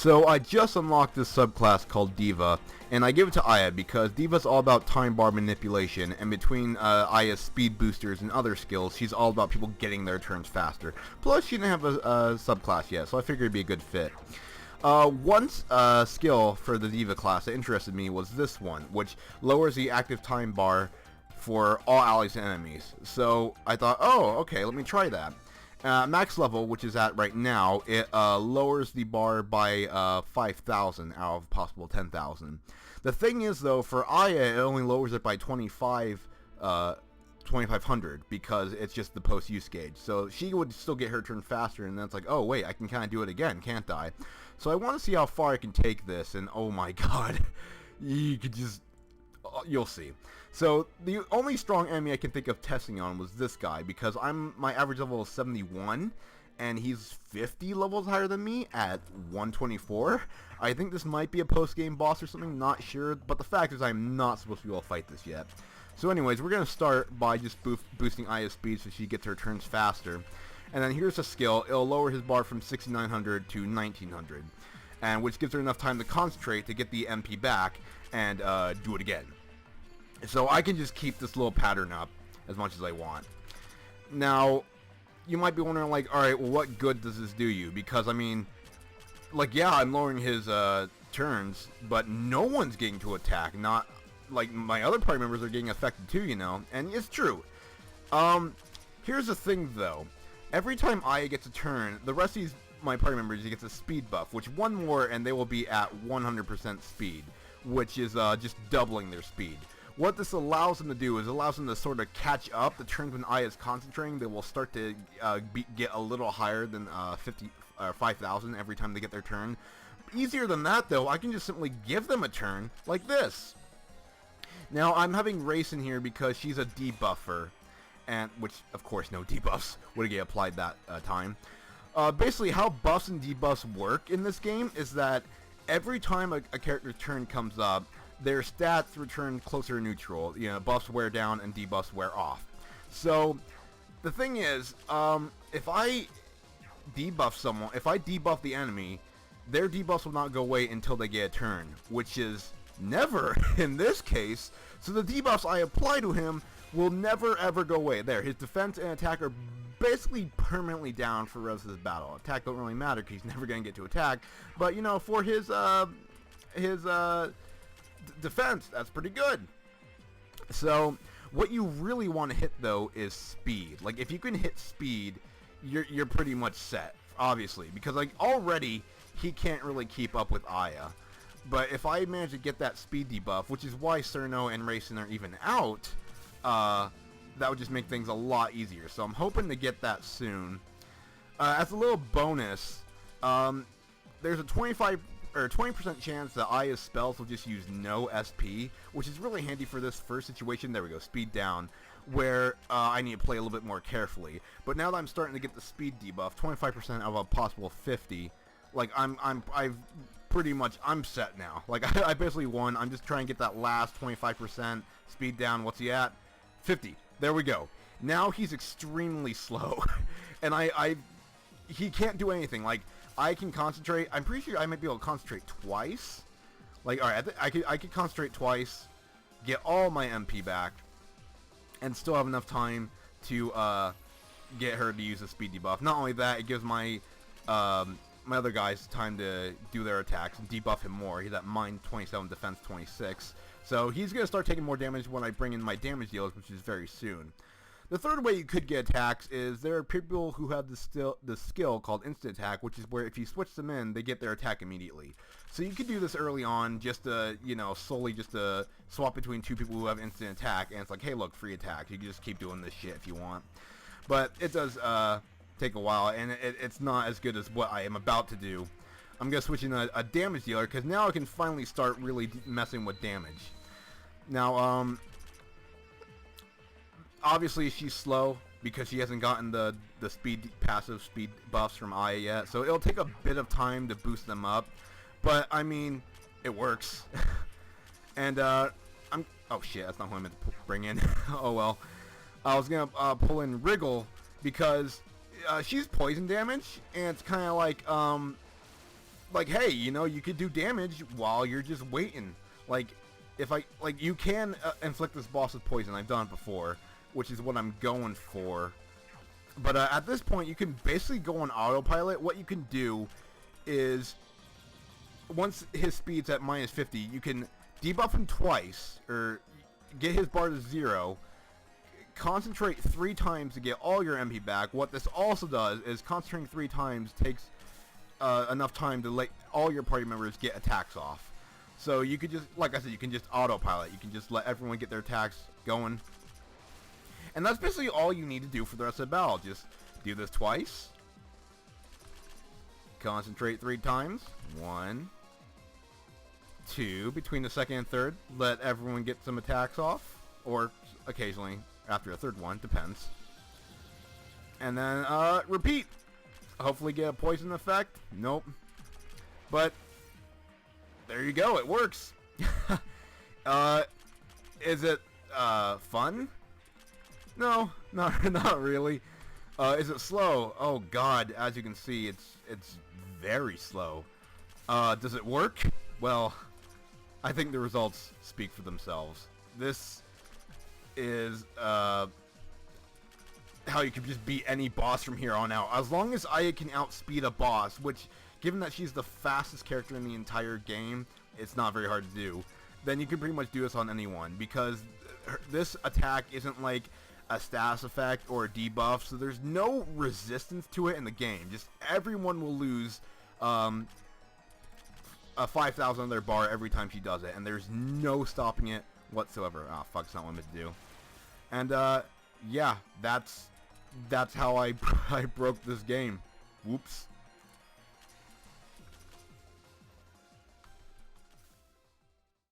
So I just unlocked this subclass called Diva, and I give it to Aya because Diva's all about time bar manipulation, and between Aya's speed boosters and other skills, she's all about people getting their turns faster. Plus, she didn't have a subclass yet, so I figured it'd be a good fit. One skill for the Diva class that interested me was this one, which lowers the active time bar for all allies and enemies. So I thought, oh, okay, let me try that. Max level, which is at right now, it lowers the bar by 5,000 out of possible 10,000. The thing is, though, for Aya, it only lowers it by 2,500 because it's just the post-use gauge. So she would still get her turn faster, and then it's like, oh, wait, I can kind of do it again, can't I? So I want to see how far I can take this, and oh my god, you could just... you'll see. So the only strong enemy I can think of testing on was this guy, because my average level is 71 and he's 50 levels higher than me at 124. I think this might be a post-game boss or something, not sure, but the fact is I'm not supposed to be able to fight this yet. So anyways, we're going to start by just boosting Aya's speed so she gets her turns faster. And then here's a skill. It'll lower his bar from 6,900 to 1,900, and which gives her enough time to concentrate to get the MP back and do it again. So I can just keep this little pattern up as much as I want. Now, you might be wondering, like, alright, well, what good does this do you? Because, I mean, like, yeah, I'm lowering his turns, but no one's getting to attack. Not, like, my other party members are getting affected too, you know? And it's true. Here's the thing, though. Every time Aya gets a turn, the rest of my party members gets a speed buff, which one more and they will be at 100% speed, which is just doubling their speed. What this allows them to do is allows them to sort of catch up. The turns when Aya is concentrating, they will start to get a little higher than 5,000 every time they get their turn. Easier than that, though, I can just simply give them a turn like this. Now, I'm having Race in here because she's a debuffer, and which, of course, no debuffs would get applied that time. Basically, how buffs and debuffs work in this game is that every time a character's turn comes up, their stats return closer to neutral. You know, buffs wear down and debuffs wear off. So, the thing is, if I debuff someone, if I debuff the enemy, their debuffs will not go away until they get a turn, which is never in this case. So the debuffs I apply to him will never ever go away. There, his defense and attack are basically permanently down for the rest of this battle. Attack don't really matter because he's never going to get to attack. But, you know, for his defense, that's pretty good. So what you really want to hit, though, is speed. Like, if you can hit speed, you're pretty much set, obviously, because, like, already he can't really keep up with Aya. But if I manage to get that speed debuff, which is why Cerno and Racing are even out, that would just make things a lot easier. So I'm hoping to get that soon. As a little bonus, there's a 20% chance that Aya's spells will just use no SP, which is really handy for this first situation. There we go, speed down, where I need to play a little bit more carefully. But now that I'm starting to get the speed debuff, 25% of a possible 50, like I'm set now. Like I basically won. I'm just trying to get that last 25% speed down. What's he at? 50. There we go. Now he's extremely slow, and he can't do anything. Like, I can concentrate. I'm pretty sure I might be able to concentrate twice. Like, alright, I could concentrate twice, get all my MP back, and still have enough time to get her to use the speed debuff. Not only that, it gives my my other guys time to do their attacks and debuff him more. He's at mine 27, defense 26. So he's going to start taking more damage when I bring in my damage dealers, which is very soon. The third way you could get attacks is there are people who have the skill called instant attack, which is where if you switch them in, they get their attack immediately. So you could do this early on just to, you know, solely just to swap between two people who have instant attack, and it's like, hey, look, free attack. You can just keep doing this shit if you want. But it does take a while, and it's not as good as what I am about to do. I'm going to switch in a damage dealer, because now I can finally start really messing with damage. Now, obviously she's slow because she hasn't gotten the passive speed buffs from Aya yet, so it'll take a bit of time to boost them up, but I mean, it works. And oh shit, that's not who I meant to bring in. Oh well. I was gonna pull in Wriggle because she's poison damage, and it's kind of like like, hey, you know, you could do damage while you're just waiting. Like, you can inflict this boss with poison. I've done it before, which is what I'm going for. But at this point, you can basically go on autopilot. What you can do is, once his speed's at -50, you can debuff him twice, or get his bar to 0, concentrate 3 times to get all your MP back. What this also does is concentrating 3 times takes enough time to let all your party members get attacks off. So you could just, like I said, you can just autopilot. You can just let everyone get their attacks going. And that's basically all you need to do for the rest of the battle. Just do this twice. Concentrate 3 times. 1, 2, between the second and third. Let everyone get some attacks off. Or occasionally after a third one, depends. And then repeat. Hopefully get a poison effect. Nope. But there you go, it works. Is it fun? No, not really. Is it slow? Oh god, as you can see, it's very slow. Does it work? Well, I think the results speak for themselves. This is how you can just beat any boss from here on out. As long as Aya can outspeed a boss, which, given that she's the fastest character in the entire game, it's not very hard to do, then you can pretty much do this on anyone, because this attack isn't like a status effect or a debuff, so there's no resistance to it in the game. Just everyone will lose a 5,000 on their bar every time she does it, and there's no stopping it whatsoever. Ah, fuck, it's not what I meant to do. And yeah, that's how I broke this game. Whoops.